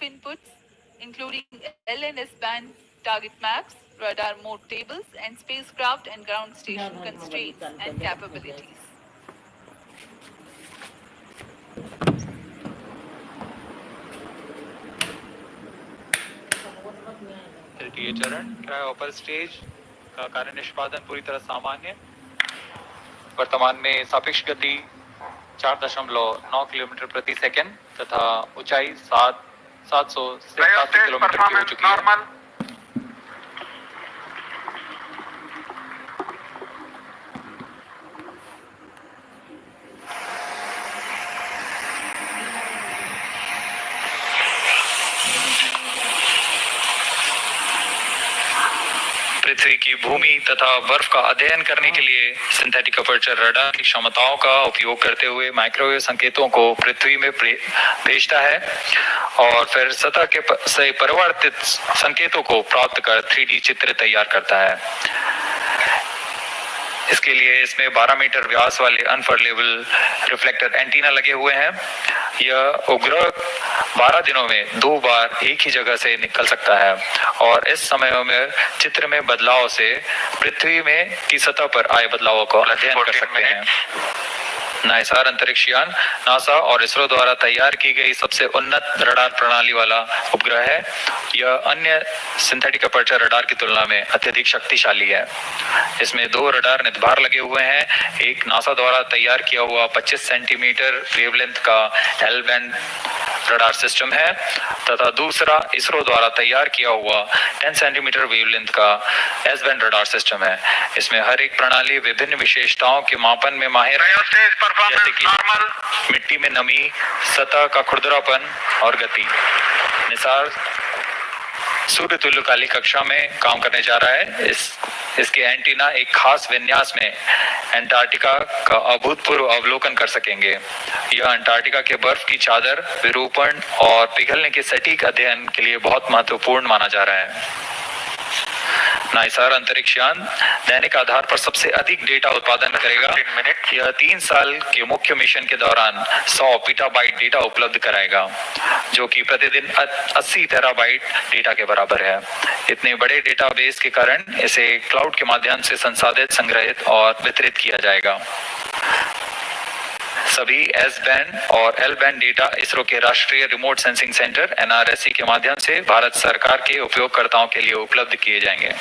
inputs, including L and S band target maps, radar mode tables, and spacecraft and ground station constraints and capabilities. तृतीय चरण क्रायोपर stage का कार्य निष्पादन पूरी तरह सामान्य। वर्तमान में सापेक्ष गति 4.9 किलोमीटर प्रति सेकंड तथा ऊंचाई 787 किलोमीटर की हो चुकी है। पृथ्वी की भूमि तथा बर्फ का अध्ययन करने के लिए सिंथेटिक अपर्चर रडार की क्षमताओं का उपयोग करते हुए माइक्रोवेव संकेतों को पृथ्वी में भेजता है और फिर सतह के से परिवर्तित संकेतों को प्राप्त कर 3D चित्र तैयार करता है। इसके लिए इसमें 12 मीटर व्यास वाले अनफर्लेबल रिफ्लेक्टर एंटीना लगे हुए हैं। यह उपग्रह 12 दिनों में 2 बार एक ही जगह से निकल सकता है और इस समय में चित्र में बदलाव से पृथ्वी में की सतह पर आए बदलावों को अध्ययन कर सकते हैं। नाइसार अंतरिक्ष यान नासा और इसरो द्वारा तैयार की गई सबसे उन्नत रडार प्रणाली वाला उपग्रह है। यह अन्य सिंथेटिक अपर्चर रडार की तुलना में अत्यधिक शक्तिशाली है। इसमें 2 रडार निधभार लगे हुए हैं। एक नासा द्वारा तैयार किया हुआ 25 सेंटीमीटर वेवलेंथ का एल बैंड रडार सिस्टम है तथा दूसरा इसरो द्वारा तैयार किया हुआ 10 सेंटीमीटर वेवलेंथ का एस बैंड रडार सिस्टम है। इसमें हर एक प्रणाली विभिन्न विशेषताओं के मापन में माहिर है, जैसे कि मिट्टी में नमी, सतह का खुरदरापन और गति। निसार सूर्य तुल्यकालिक कक्षा में काम करने जा रहा है। इसके एंटीना एक खास विन्यास में अंटार्कटिका का अभूतपूर्व अवलोकन कर सकेंगे। यह अंटार्कटिका के बर्फ की चादर, विरूपण और पिघलने के सटीक अध्ययन के लिए बहुत महत्वपूर्ण माना जा रहा है। नाइसार अंतरिक्ष यान दैनिक आधार पर सबसे अधिक डेटा उत्पादन करेगा। यह 3 साल के मुख्य मिशन के दौरान 100 पीटाबाइट डेटा उपलब्ध कराएगा, जो कि प्रतिदिन 80 टेराबाइट डेटा के बराबर है। इतने बड़े डेटाबेस के कारण इसे क्लाउड के माध्यम से संसाधित, संग्रहित और वितरित किया जाएगा। सभी एस बैंड और एल बैंड डेटा इसरो के राष्ट्रीय रिमोट सेंसिंग सेंटर NRSC के माध्यम से भारत सरकार के उपयोगकर्ताओं के लिए उपलब्ध किए जाएंगे।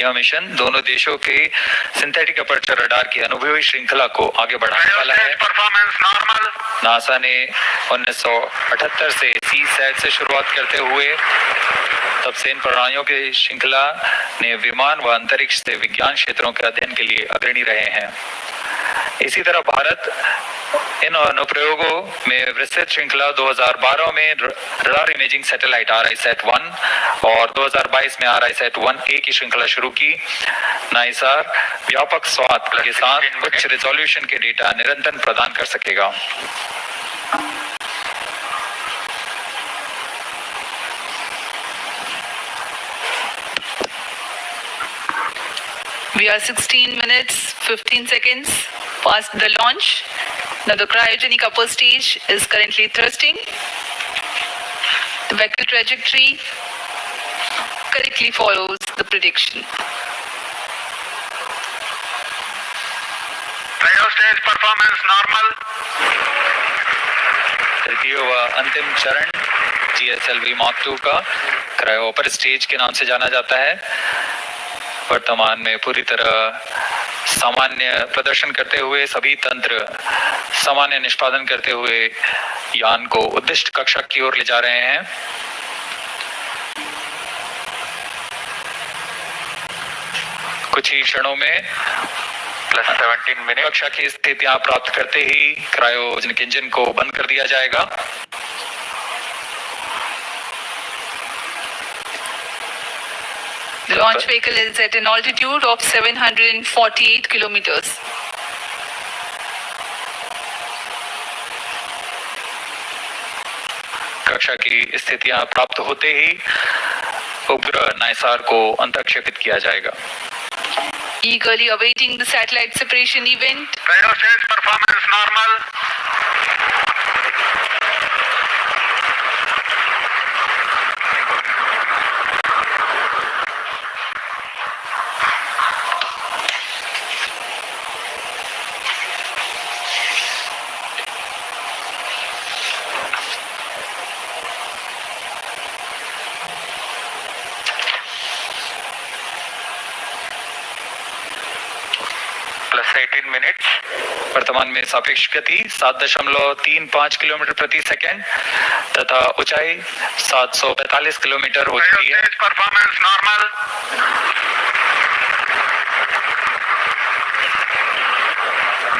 यह मिशन दोनों देशों के सिंथेटिक अपर्चर रडार की अनुभवी श्रृंखला को आगे बढ़ाने वाला है। नासा ने 1978 से CSAT से शुरुआत करते हुए तब से इन प्रणालियों की श्रृंखला ने विमान व अंतरिक्ष से विज्ञान क्षेत्रों के अध्ययन के लिए अग्रणी रहे हैं। इसी तरह भारत इन अनुप्रयोगों में विस्तृत श्रृंखला 2012 में रडार इमेजिंग सैटेलाइट RISAT-1 और 2022 में RISAT-1A की श्रृंखला शुरू की। नाइसार व्यापक स्वाद के साथ उच्च रिजोल्यूशन के डेटा निरंतर प्रदान कर सकेगा। We are 16 minutes 15 seconds past the launch. Now the cryogenic upper stage is currently thrusting. The vehicle trajectory correctly follows the prediction. Cryo stage performance normal. तृतीय व अंतिम चरण GSLV Mark 2 का क्रायोपर स्टेज के नाम से जाना जाता है। वर्तमान में पूरी तरह सामान्य प्रदर्शन करते हुए सभी तंत्र सामान्य निष्पादन करते हुए यान को उद्दिष्ट कक्षा की ओर ले जा रहे हैं। कुछ ही क्षणों में +17 मिनट कक्षा की स्थितियां प्राप्त करते ही क्रायोजेनिक इंजन को बंद कर दिया जाएगा। The launch vehicle is at an altitude of 748 kilometers. कक्षा की स्थितियां प्राप्त होते ही उपग्रह नाइसार को अंतःक्षेपित किया जाएगा। Eagerly awaiting the satellite separation event. Cryo stage performance normal. 18 minutes. वर्तमान में सापेक्ष गति 7.35 किलोमीटर प्रति सेकंड तथा ऊंचाई 745 किलोमीटर हो चुकी है। Stage performance normal.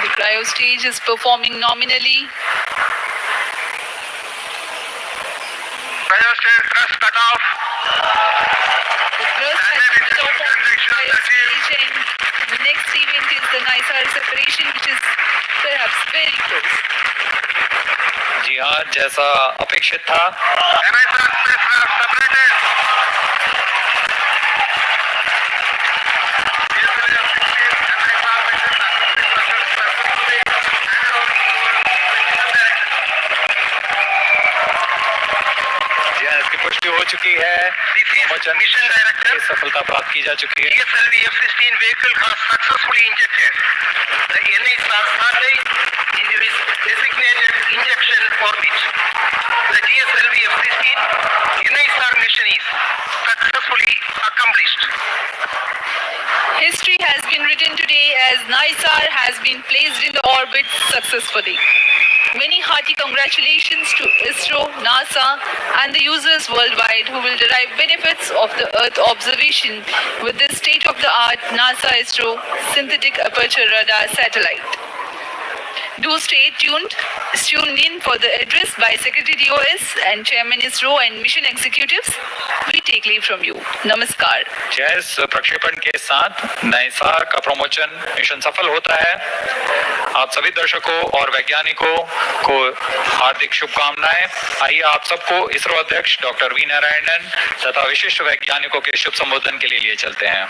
The cryo stage is performing nominally. Cryo stage thrust cut off. The thrust has been cut off on the cryo stage, and the next event is the Nisar separation, which is perhaps very close. जी हाँ, जैसा अपेक्षित था NISR spacecraft separated. जी हाँ, इसकी पुष्टि हो चुकी है। Promotion Mission Director. की सफलता प्राप्त की जा चुकी है। GSLV F-16 vehicle has successfully injected the NISR satellite into its designated injection orbit. The GSLV F-16 NISR mission is successfully accomplished. History has been written today as Nisar has been placed in the orbit successfully. Many hearty congratulations to Isro, NASA, and the users worldwide who will derive benefits of the Earth observation with this state-of-the-art NASA Isro synthetic aperture radar satellite. Do stay tuned. Tune in for the address by Secretary DOS and Chairman ISRO and mission executives. We take leave from you. Namaskar. जैस प्रक्षेपण के साथ नाइसार का promotion mission सफल होता है। आप सभी दर्शकों और वैज्ञानिकों को हार्दिक शुभकामनाएं। आइए आप सबको इसरो अध्यक्ष डॉक्टर वी नारायणन तथा विशिष्ट वैज्ञानिकों के शुभ संबोधन के लिए चलते हैं।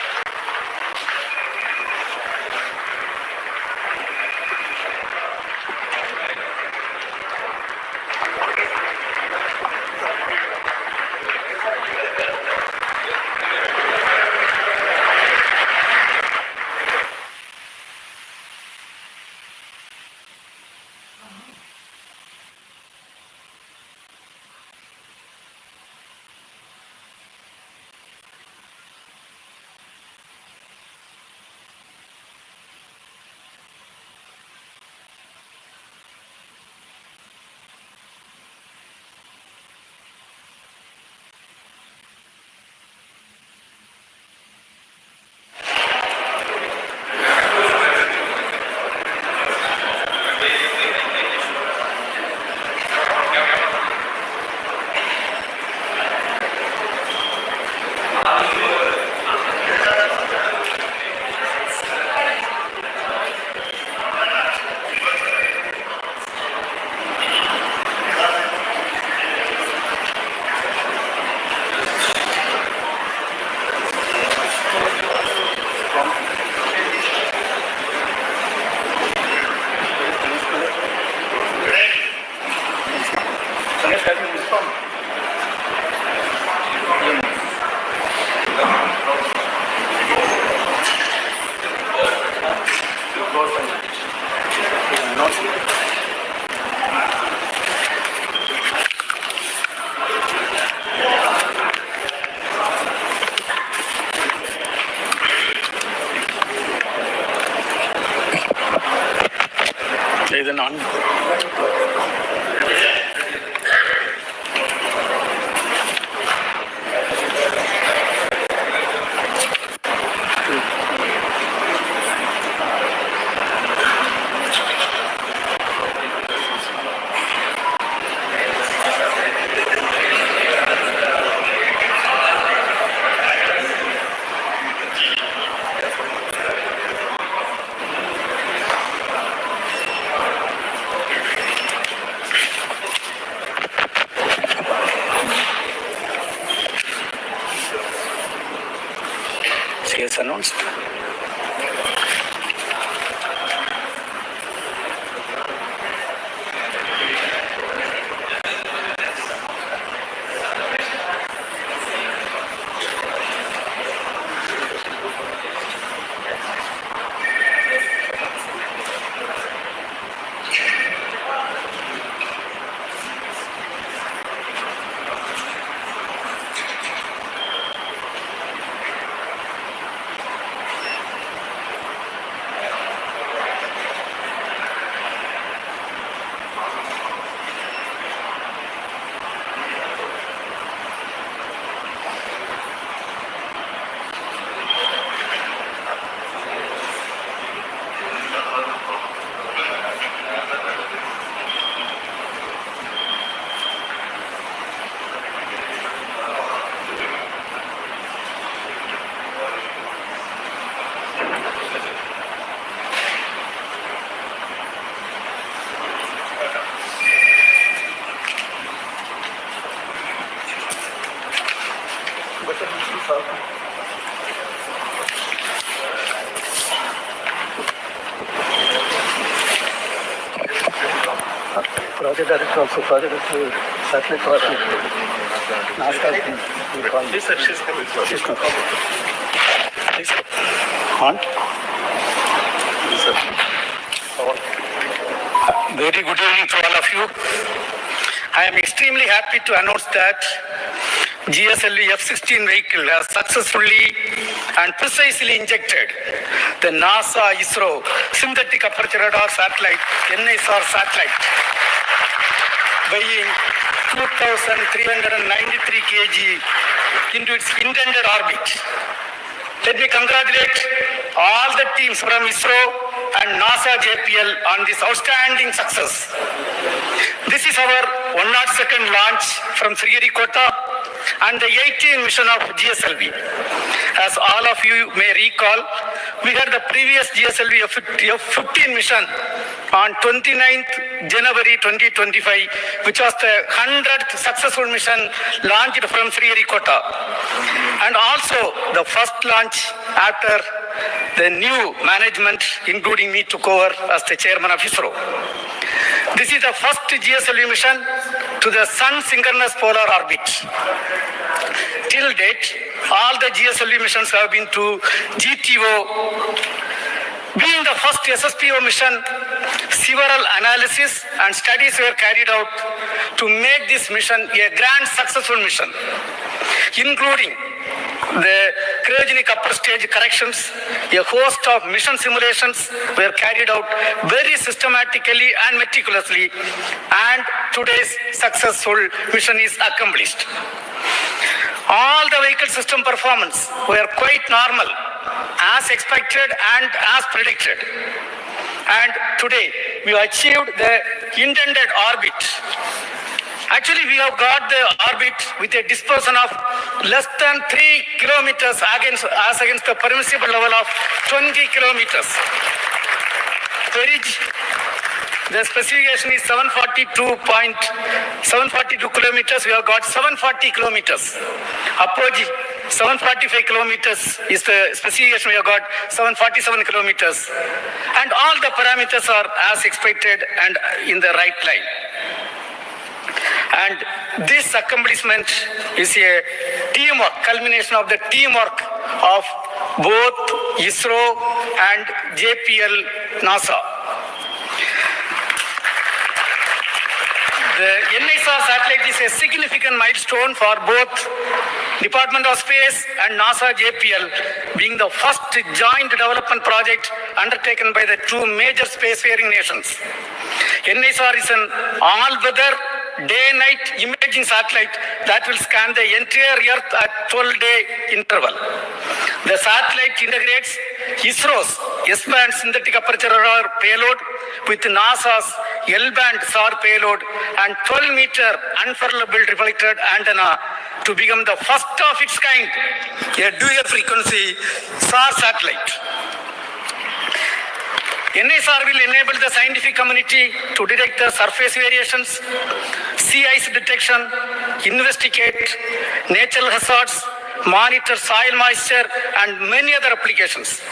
Ladies and CS announced. Project director also, project director, satellite project. On. Very good evening to all of you. I am extremely happy to announce that GSLV F-16 vehicle has successfully and precisely injected the NASA Isro synthetic aperture radar satellite, Nisar satellite, weighing 2,393 kg into its intended orbit. Let me congratulate all the teams from Isro and NASA JPL on this outstanding success. This is our 102nd launch from Sriharikota and the 18th mission of GSLV. As all of you may recall, we had the previous GSLV F-15 mission on 29th January 2025, which was the 100th successful mission launched from Sriharikota, and also the first launch after the new management, including me, took over as the chairman of Isro. This is the first GSLV mission to the Sun synchronous polar orbit. Till date, all the GSLV missions have been to GTO. Being the first SSPO mission, several analysis and studies were carried out to make this mission a grand successful mission, including the cryogenic upper stage corrections. A host of mission simulations were carried out very systematically and meticulously, and today's successful mission is accomplished. All the vehicle system performance were quite normal, as expected and as predicted. And today we achieved the intended orbit. Actually, we have got the orbit with a dispersion of less than 3 kilometers as against the permissible level of 20 kilometers. The specification is 742 kilometers. We have got 740 kilometers. Apogee 745 kilometers is the specification. We have got 747 kilometers. And all the parameters are as expected and in the right line. And this accomplishment is a teamwork, culmination of the teamwork of both Isro and JPL NASA. The Nisar satellite is a significant milestone for both Department of Space and NASA JPL, being the first joint development project undertaken by the two major spacefaring nations. Nisar is an all-weather day-night imaging satellite that will scan the entire Earth at 12-day interval. The satellite integrates Isro's S-band synthetic aperture radar payload with NASA's L-band SAR payload and 12-meter unfurlable reflected antenna to become the first of its kind, a dual frequency SAR satellite. Nisar will enable the scientific community to detect the surface variations, sea ice detection, investigate natural hazards, monitor soil moisture, and many other applications.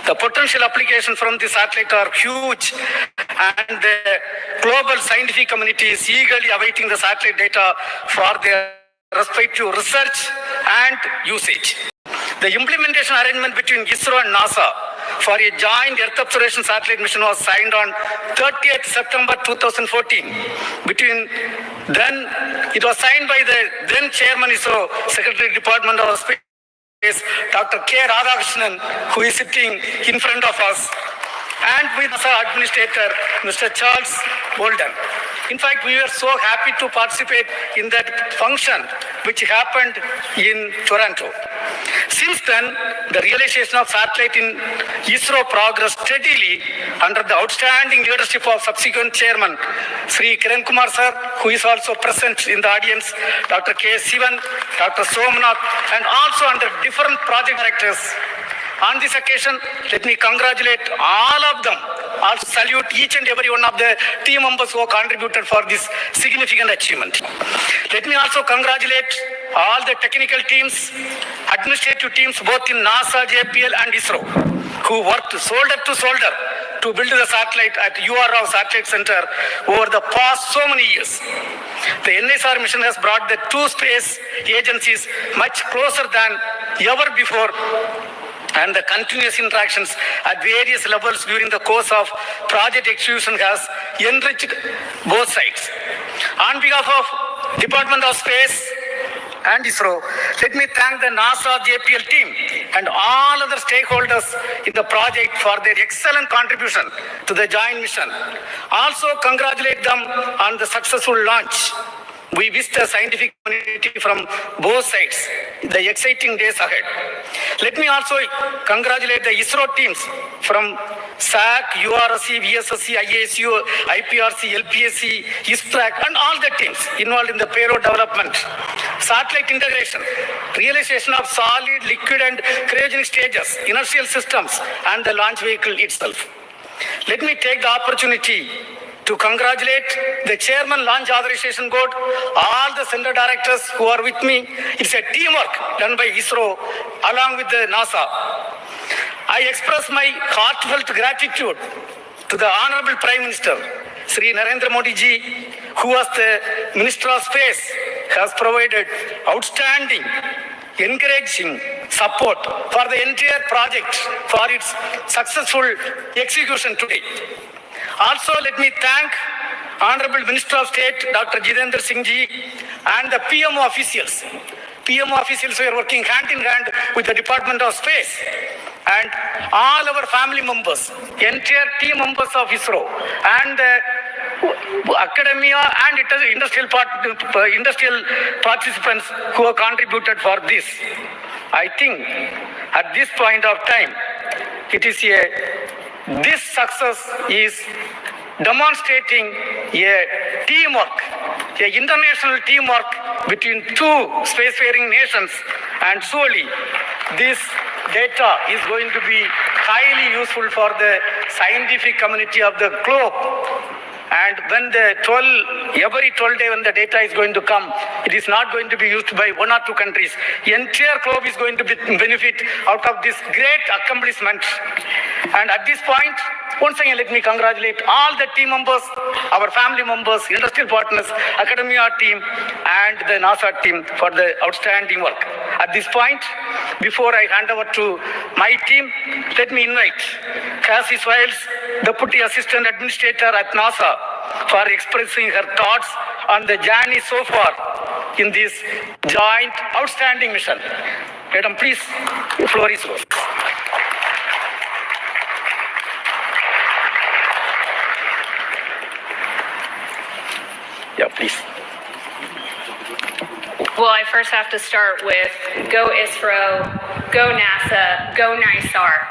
The potential applications from the satellite are huge, and the global scientific community is eagerly awaiting the satellite data for their respective research and usage. The implementation arrangement between Isro and NASA for a joint Earth observation satellite mission was signed on 30th September 2014. It was signed by the then Chairman Isro, Secretary Department of Space, Dr. K. Radhakrishnan, who is sitting in front of us, and with NASA Administrator, Mr. Charles Bolden. In fact, we were so happy to participate in that function which happened in Toronto. Since then, the realization of satellite in Isro progressed steadily under the outstanding leadership of subsequent chairman, Sri Kiran Kumar sir, who is also present in the audience, Dr. K. Sivan, Dr. Somnath, and also under different project directors. On this occasion, let me congratulate all of them. Also salute each and every one of the team members who have contributed for this significant achievement. Let me also congratulate all the technical teams, administrative teams, both in NASA, JPL, and Isro, who worked shoulder to shoulder to build the satellite at URO Satellite Center over the past so many years. The Nisar mission has brought the two space agencies much closer than ever before, and the continuous interactions at various levels during the course of project execution has enriched both sides. On behalf of Department of Space and Isro, let me thank the NASA JPL team and all other stakeholders in the project for their excellent contribution to the joint mission. Also congratulate them on the successful launch. We wish the scientific community from both sides the exciting days ahead. Let me also congratulate the Isro teams from SAC, URSC, VSSC, IASU, IPRC, LPSC, ISTRAC, and all the teams involved in the payload development, satellite integration, realization of solid, liquid, and cryogenic stages, inertial systems, and the launch vehicle itself. Let me take the opportunity to congratulate the Chairman Launch Authorization Board, all the center directors who are with me. It's a teamwork done by Isro along with the NASA. I express my heartfelt gratitude to the Honorable Prime Minister, Sri Narendra Modi ji, who was the Minister of Space, has provided outstanding, encouraging support for the entire project for its successful execution today. Also, let me thank Honorable Minister of State, Dr. Jitendra Singh ji, and the PMO officials. PMO officials were working hand in hand with the Department of Space, and all our family members, entire team members of Isro, and academia and industrial participants who have contributed for this. I think at this point of time, this success is demonstrating a teamwork, an international teamwork between two spacefaring nations, and surely this data is going to be highly useful for the scientific community of the globe. And when every 12 days when the data is going to come, it is not going to be used by one or two countries. The entire globe is going to benefit out of this great accomplishment. And at this point, once again, let me congratulate all the team members, our family members, industrial partners, academia team, and the NASA team for the outstanding work. At this point, before I hand over to my team, let me invite Cassie Swiles, Deputy Assistant Administrator at NASA, for expressing her thoughts on the journey so far in this joint outstanding mission. Madam, please, the floor is yours. Yeah, please. Well, I first have to start with go Isro, go NASA, go Nisar.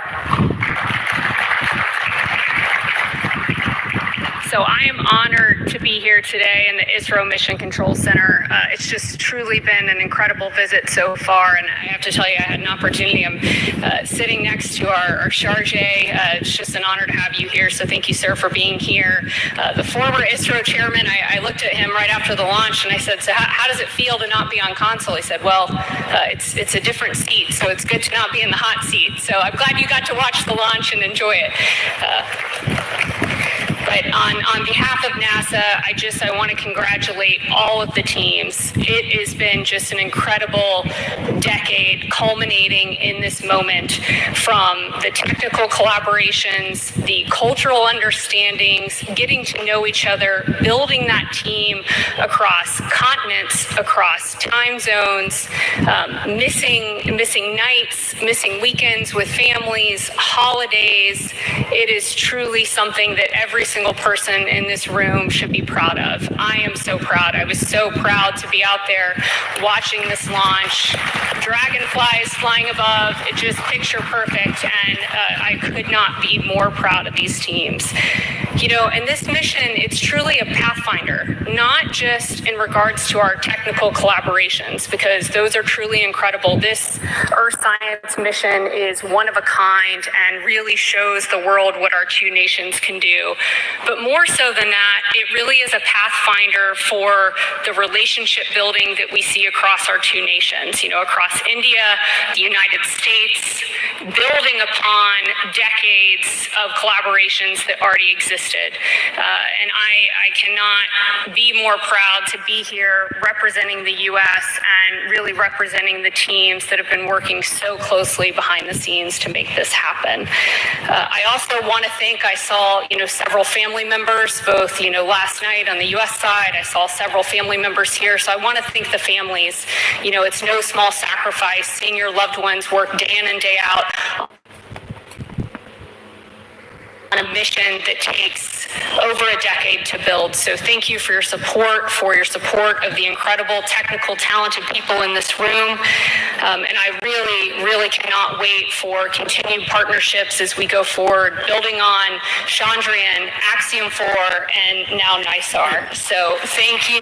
So I am honored to be here today in the Isro Mission Control Center. It's just truly been an incredible visit so far, and I have to tell you, I had an opportunity. I'm sitting next to our charge. It's just an honor to have you here, so thank you, sir, for being here. The former Isro chairman, I looked at him right after the launch, and I said, so how does it feel to not be on console? He said, well, it's a different seat, so it's good to not be in the hot seat. So I'm glad you got to watch the launch and enjoy it. But on behalf of NASA, I want to congratulate all of the teams. It has been just an incredible decade culminating in this moment, from the technical collaborations, the cultural understandings, getting to know each other, building that team across continents, across time zones, missing nights, missing weekends with families, holidays. It is truly something that every single person in this room should be proud of. I am so proud. I was so proud to be out there watching this launch. Dragonflies flying above, it just picture perfect, and I could not be more proud of these teams. And this mission, it's truly a pathfinder, not just in regards to our technical collaborations, because those are truly incredible. This Earth Science mission is one of a kind and really shows the world what our two nations can do. But more so than that, it really is a pathfinder for the relationship building that we see across our two nations, across India, the United States, building upon decades of collaborations that already existed. And I cannot be more proud to be here representing the U.S. and really representing the teams that have been working so closely behind the scenes to make this happen. I also want to thank, I saw, several family members, both, last night on the U.S. side, I saw several family members here. So I want to thank the families. It's no small sacrifice seeing your loved ones work day in and day out on a mission that takes over a decade to build. So thank you for your support of the incredible, technical, talented people in this room. And I really, really cannot wait for continued partnerships as we go forward, building on Chandrayaan, Axiom 4, and now Nisar. So thank you.